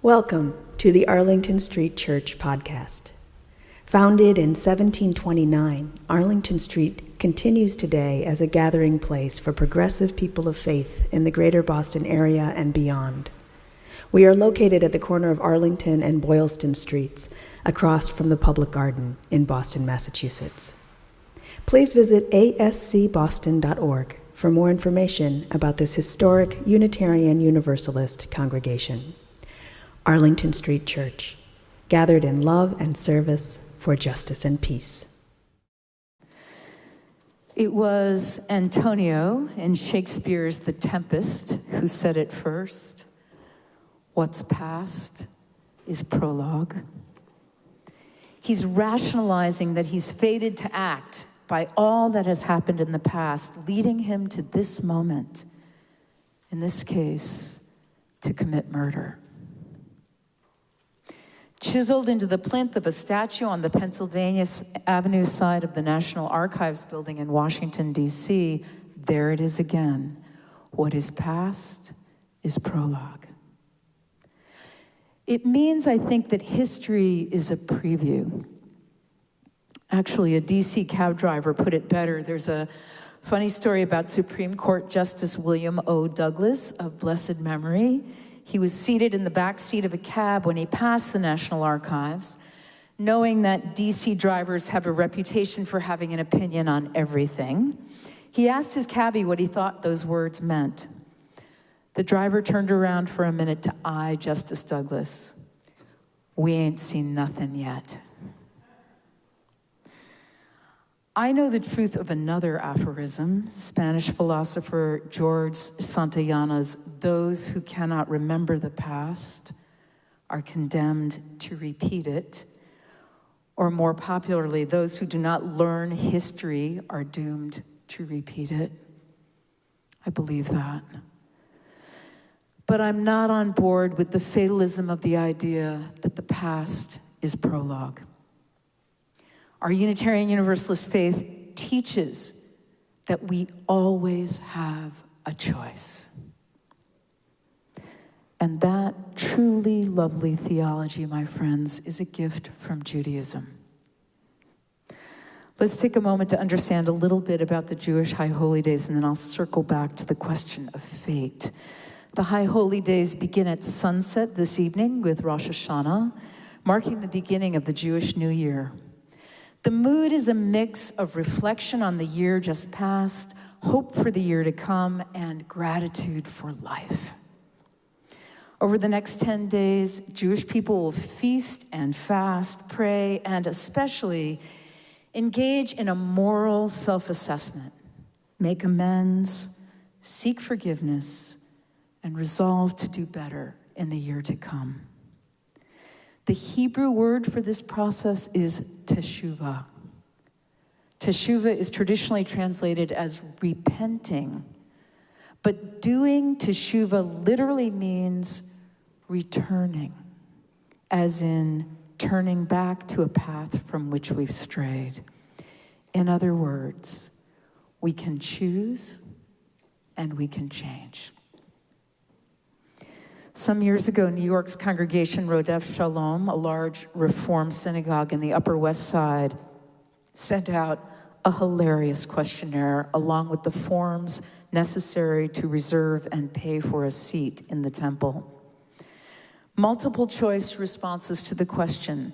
Welcome to the Arlington Street Church podcast. Founded in 1729, Arlington Street continues today as a gathering place for progressive people of faith in the greater Boston area and beyond. We are located at the corner of Arlington and Boylston Streets, across from the Public Garden in Boston, Massachusetts. Please visit ascboston.org for more information about this historic Unitarian Universalist congregation. Arlington Street Church, gathered in love and service for justice and peace. It was Antonio in Shakespeare's The Tempest who said it first. What's past is prologue. He's rationalizing that he's fated to act by all that has happened in the past, leading him to this moment, in this case, to commit murder. Chiseled into the plinth of a statue on the Pennsylvania Avenue side of the National Archives building in Washington, D.C., there it is again. What is past is prologue. It means, I think, that history is a preview. Actually, a D.C. cab driver put it better. There's a funny story about Supreme Court Justice William O. Douglas of blessed memory. He was seated in the back seat of a cab when he passed the National Archives, knowing that D.C. drivers have a reputation for having an opinion on everything. He asked his cabbie what he thought those words meant. The driver turned around for a minute to eye Justice Douglas. "We ain't seen nothing yet." I know the truth of another aphorism, Spanish philosopher George Santayana's, "Those who cannot remember the past are condemned to repeat it," or more popularly, those who do not learn history are doomed to repeat it. I believe that. But I'm not on board with the fatalism of the idea that the past is prologue. Our Unitarian Universalist faith teaches that we always have a choice. And that truly lovely theology, my friends, is a gift from Judaism. Let's take a moment to understand a little bit about the Jewish High Holy Days, and then I'll circle back to the question of fate. The High Holy Days begin at sunset this evening with Rosh Hashanah, marking the beginning of the Jewish New Year. The mood is a mix of reflection on the year just past, hope for the year to come, and gratitude for life. Over the next 10 days, Jewish people will feast and fast, pray, and especially engage in a moral self-assessment, make amends, seek forgiveness, and resolve to do better in the year to come. The Hebrew word for this process is teshuvah. Teshuvah is traditionally translated as repenting, but doing teshuvah literally means returning, as in turning back to a path from which we've strayed. In other words, we can choose and we can change. Some years ago, New York's congregation Rodef Shalom, a large Reform synagogue in the Upper West Side, sent out a hilarious questionnaire along with the forms necessary to reserve and pay for a seat in the temple. Multiple choice responses to the question,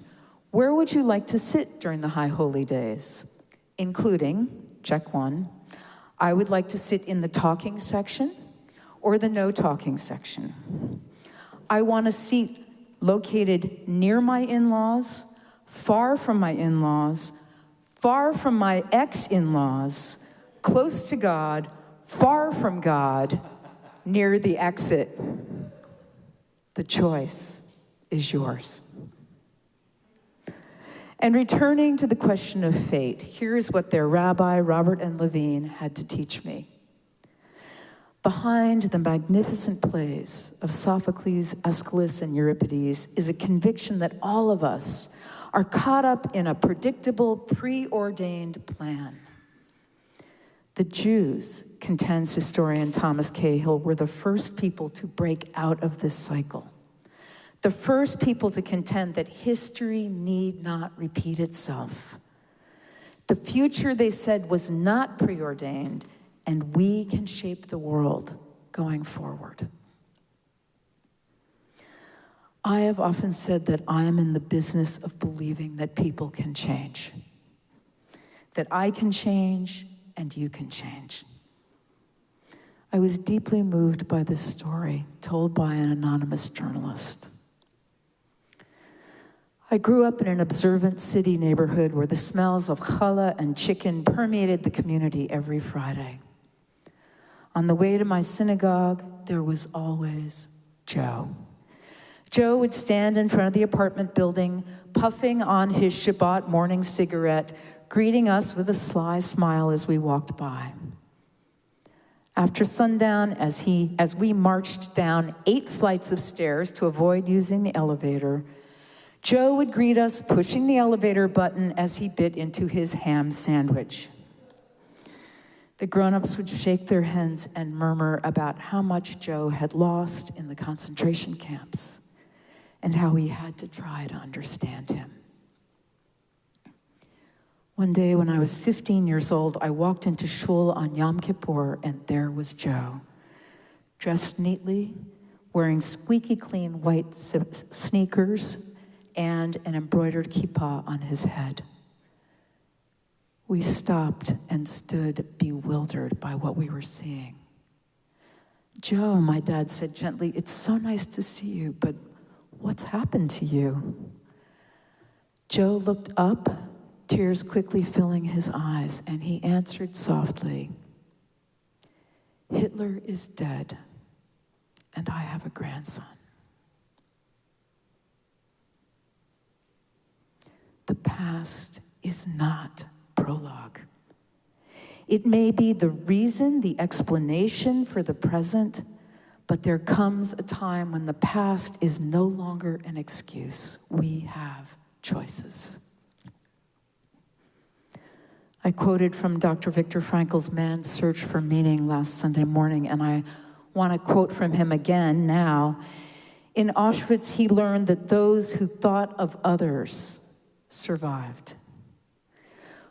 "Where would you like to sit during the High Holy Days?" Including, check one, "I would like to sit in the talking section," or the no talking section. "I want a seat located near my in-laws, far from my in-laws, far from my ex-in-laws, close to God, far from God, near the exit." The choice is yours. And returning to the question of fate, here is what their rabbi, Robert and Levine, had to teach me. Behind the magnificent plays of Sophocles, Aeschylus, and Euripides is a conviction that all of us are caught up in a predictable, preordained plan. The Jews, contends historian Thomas Cahill, were the first people to break out of this cycle. the first people to contend that history need not repeat itself. The future, they said, was not preordained, and we can shape the world going forward. I have often said that I am in the business of believing that people can change, that I can change and you can change. I was deeply moved by this story told by an anonymous journalist. I grew up in an observant city neighborhood where the smells of challah and chicken permeated the community every Friday. On the way to my synagogue, there was always Joe. Joe would stand in front of the apartment building, puffing on his Shabbat morning cigarette, greeting us with a sly smile as we walked by. After sundown, as we marched down 8 flights of stairs to avoid using the elevator, Joe would greet us, pushing the elevator button as he bit into his ham sandwich. The grown-ups would shake their heads and murmur about how much Joe had lost in the concentration camps and how he had to try to understand him. One day when I was 15 years old, I walked into shul on Yom Kippur, and there was Joe, dressed neatly, wearing squeaky clean white sneakers and an embroidered kippah on his head. We stopped and stood bewildered by what we were seeing. "Joe," my dad said gently, "it's so nice to see you, but what's happened to you?" Joe looked up, tears quickly filling his eyes, and he answered softly, "Hitler is dead, and I have a grandson." The past is not prologue. It may be the reason, the explanation for the present, but there comes a time when the past is no longer an excuse. We have choices. I quoted from Dr. Viktor Frankl's Man's Search for Meaning last Sunday morning, and I want to quote from him again now. In Auschwitz, he learned that those who thought of others survived.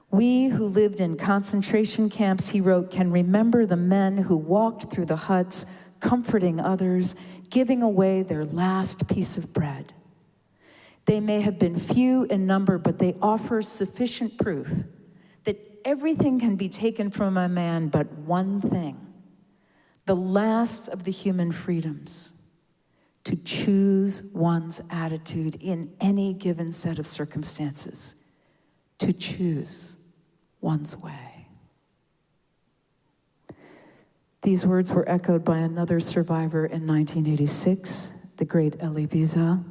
We who lived in concentration camps, he wrote, can remember the men who walked through the huts, comforting others, giving away their last piece of bread. They may have been few in number, but they offer sufficient proof that everything can be taken from a man but one thing, the last of the human freedoms, to choose one's attitude in any given set of circumstances, to choose one's way. These words were echoed by another survivor in 1986, the great Elie Wiesel,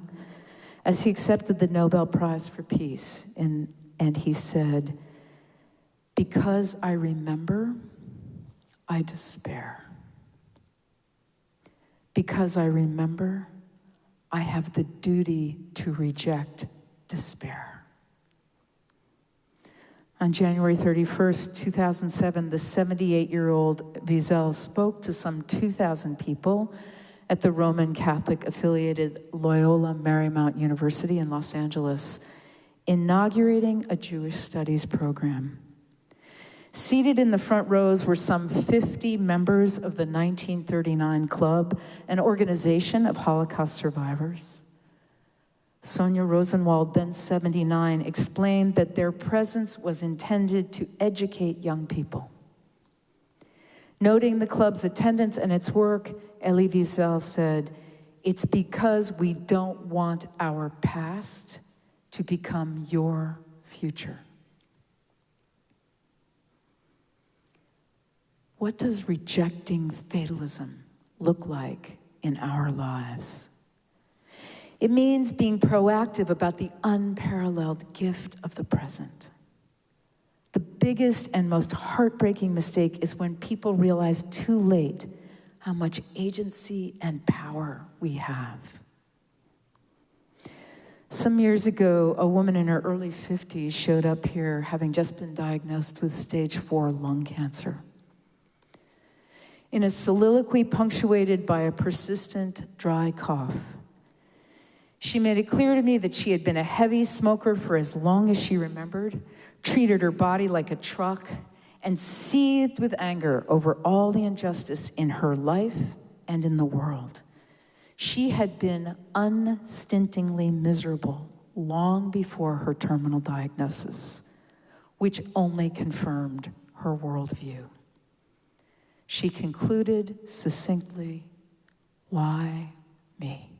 as he accepted the Nobel Prize for Peace, and he said, "Because I remember, I despair. Because I remember, I have the duty to reject despair." On January 31st, 2007, the 78-year-old Wiesel spoke to some 2,000 people at the Roman Catholic-affiliated Loyola Marymount University in Los Angeles, inaugurating a Jewish studies program. Seated in the front rows were some 50 members of the 1939 Club, an organization of Holocaust survivors. Sonia Rosenwald, then 79, explained that their presence was intended to educate young people. Noting the club's attendance and its work, Elie Wiesel said, "It's because we don't want our past to become your future." What does rejecting fatalism look like in our lives? It means being proactive about the unparalleled gift of the present. The biggest and most heartbreaking mistake is when people realize too late how much agency and power we have. Some years ago, a woman in her early 50s showed up here having just been diagnosed with stage 4 lung cancer. In a soliloquy punctuated by a persistent dry cough, She made it clear to me that she had been a heavy smoker for as long as she remembered, treated her body like a truck, and seethed with anger over all the injustice in her life and in the world. She had been unstintingly miserable long before her terminal diagnosis, which only confirmed her worldview. She concluded succinctly, "Why me?"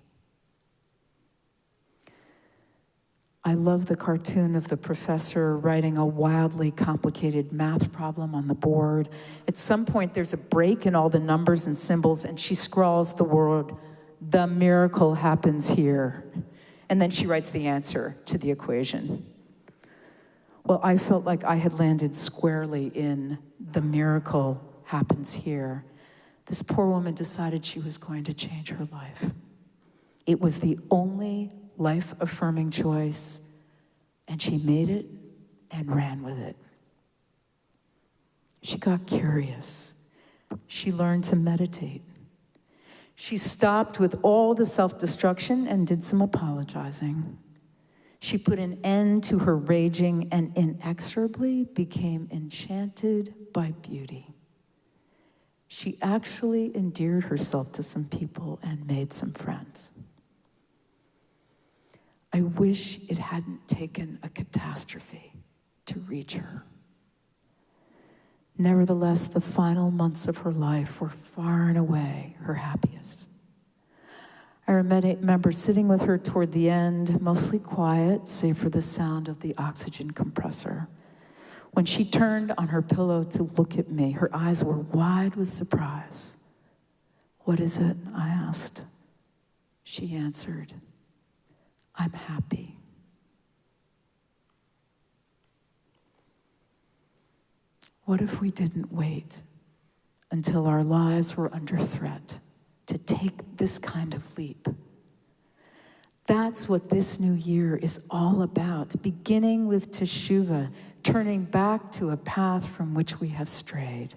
I love the cartoon of the professor writing a wildly complicated math problem on the board. At some point, there's a break in all the numbers and symbols, and she scrawls the word, "The miracle happens here." And then she writes the answer to the equation. Well, I felt like I had landed squarely in "the miracle happens here." This poor woman decided she was going to change her life. It was the only life-affirming choice, and she made it and ran with it. She got curious. She learned to meditate. She stopped with all the self-destruction and did some apologizing. She put an end to her raging and inexorably became enchanted by beauty. She actually endeared herself to some people and made some friends. I wish it hadn't taken a catastrophe to reach her. Nevertheless, the final months of her life were far and away her happiest. I remember sitting with her toward the end, mostly quiet, save for the sound of the oxygen compressor. When she turned on her pillow to look at me, her eyes were wide with surprise. "What is it?" I asked. She answered, "I'm happy." What if we didn't wait until our lives were under threat to take this kind of leap? That's what this new year is all about, beginning with teshuvah, turning back to a path from which we have strayed.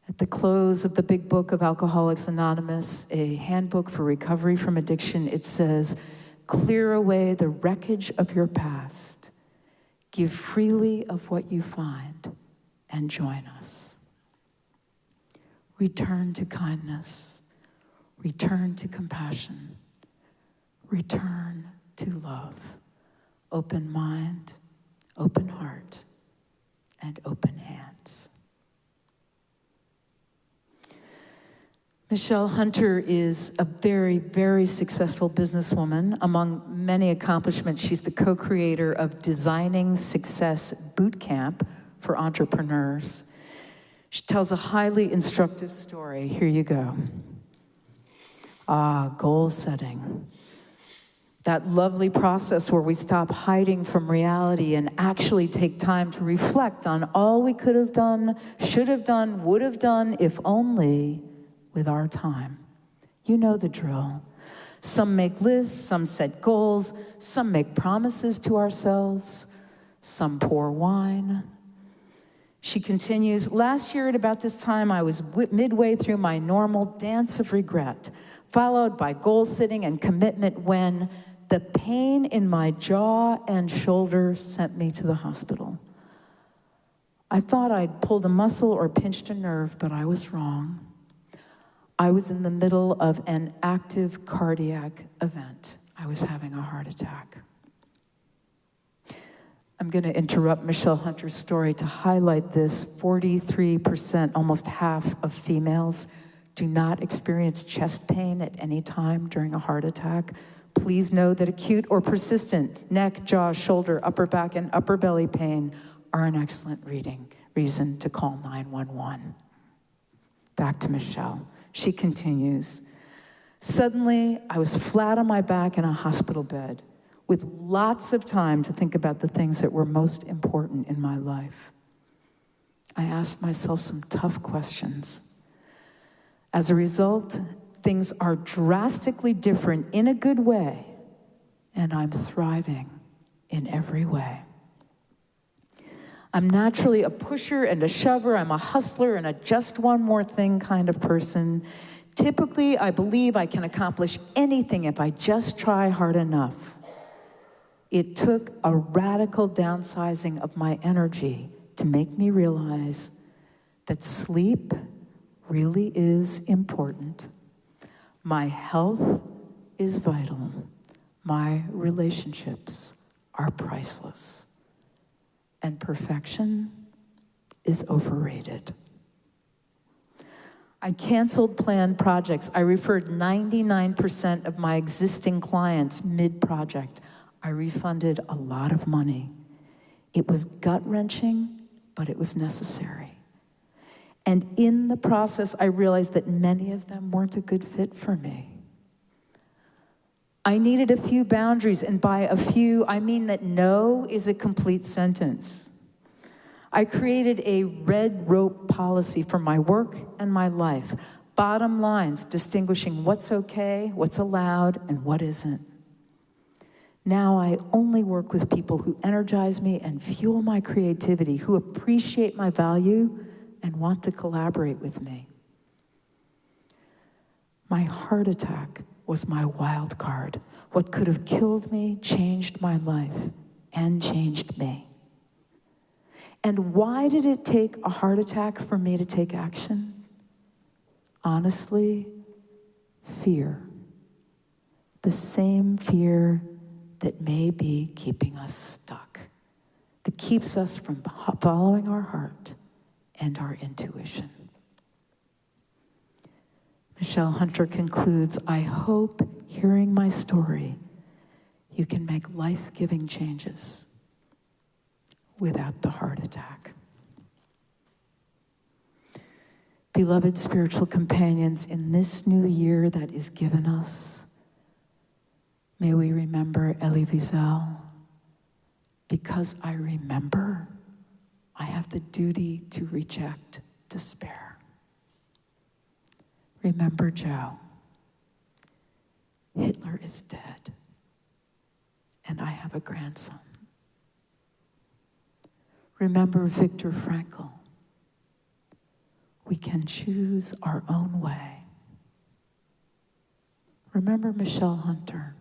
At the close of the big book of Alcoholics Anonymous, a handbook for recovery from addiction, it says, "Clear away the wreckage of your past. Give freely of what you find and join us." Return to kindness. Return to compassion. Return to love. Open mind, open heart, and open hands. Michelle Hunter is a very, very successful businesswoman. Among many accomplishments, she's the co-creator of Designing Success Bootcamp for entrepreneurs. She tells a highly instructive story. Here you go. Goal setting. That lovely process where we stop hiding from reality and actually take time to reflect on all we could have done, should have done, would have done, if only, with our time. You know the drill. Some make lists, some set goals, some make promises to ourselves, some pour wine. She continues, "Last year at about this time, I was midway through my normal dance of regret, followed by goal setting and commitment when the pain in my jaw and shoulder sent me to the hospital. I thought I'd pulled a muscle or pinched a nerve, but I was wrong. I was in the middle of an active cardiac event. I was having a heart attack." I'm going to interrupt Michelle Hunter's story to highlight this. 43%, almost half of females, do not experience chest pain at any time during a heart attack. Please know that acute or persistent neck, jaw, shoulder, upper back, and upper belly pain are an excellent reason to call 911. Back to Michelle. She continues, "Suddenly, I was flat on my back in a hospital bed with lots of time to think about the things that were most important in my life. I asked myself some tough questions. As a result, things are drastically different in a good way, and I'm thriving in every way. I'm naturally a pusher and a shover. I'm a hustler and a just one more thing kind of person. Typically, I believe I can accomplish anything if I just try hard enough. It took a radical downsizing of my energy to make me realize that sleep really is important. My health is vital. My relationships are priceless. And perfection is overrated. I canceled planned projects. I referred 99% of my existing clients mid-project. I refunded a lot of money. It was gut-wrenching, but it was necessary. And in the process, I realized that many of them weren't a good fit for me. I needed a few boundaries, and by a few, I mean that no is a complete sentence. I created a red rope policy for my work and my life. Bottom lines, distinguishing what's okay, what's allowed, and what isn't. Now I only work with people who energize me and fuel my creativity, who appreciate my value and want to collaborate with me. My heart attack was my wild card. What could have killed me changed my life and changed me. And why did it take a heart attack for me to take action? Honestly, fear. The same fear that may be keeping us stuck, that keeps us from following our heart and our intuition. Michelle Hunter concludes, I hope hearing my story, you can make life-giving changes without the heart attack. Beloved spiritual companions, in this new year that is given us, may we remember Elie Wiesel. Because I remember, I have the duty to reject despair. Remember Joe. Hitler is dead, and I have a grandson. Remember Viktor Frankl. We can choose our own way. Remember Michelle Hunter,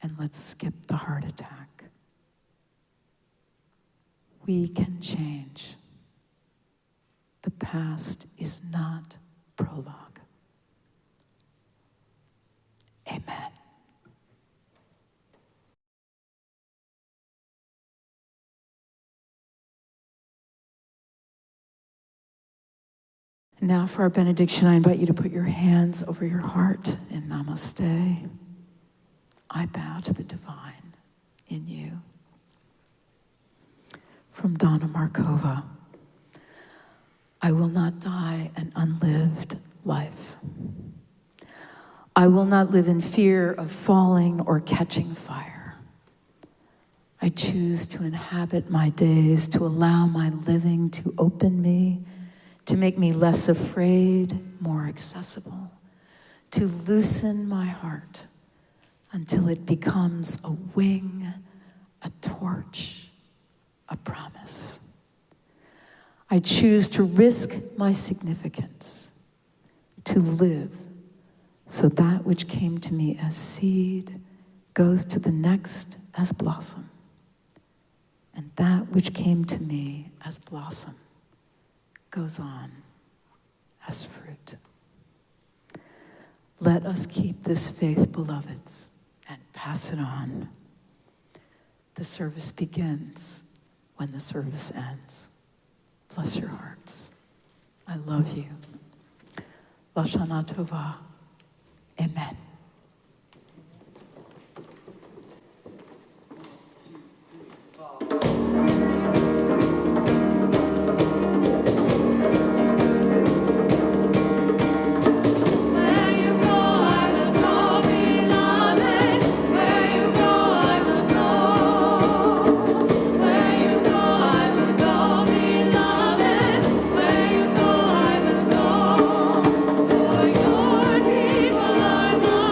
and let's skip the heart attack. We can change. The past is not prologue. Amen. Now for our benediction, I invite you to put your hands over your heart in namaste. I bow to the divine in you. From Donna Markova, I will not die an unlived life. I will not live in fear of falling or catching fire. I choose to inhabit my days, to allow my living to open me, to make me less afraid, more accessible, to loosen my heart until it becomes a wing, a torch, a promise. I choose to risk my significance, to live so that which came to me as seed goes to the next as blossom, and that which came to me as blossom goes on as fruit. Let us keep this faith, beloveds, and pass it on. The service begins when the service ends. Bless your hearts. I love you. Lashana Tova. Amen. For your people are mine.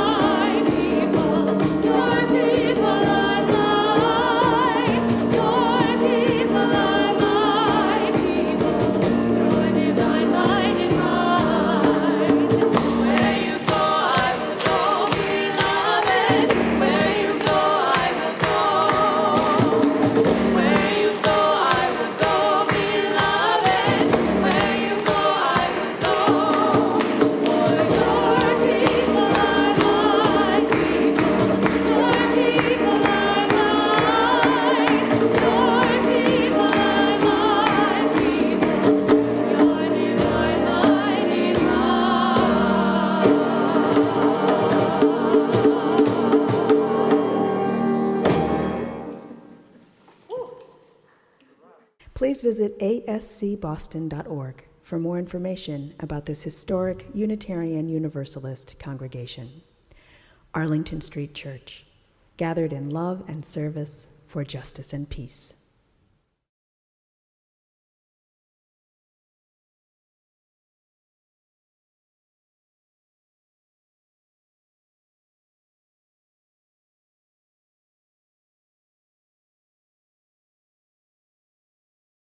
please visit ascboston.org for more information about this historic Unitarian Universalist congregation. Arlington Street Church, gathered in love and service for justice and peace.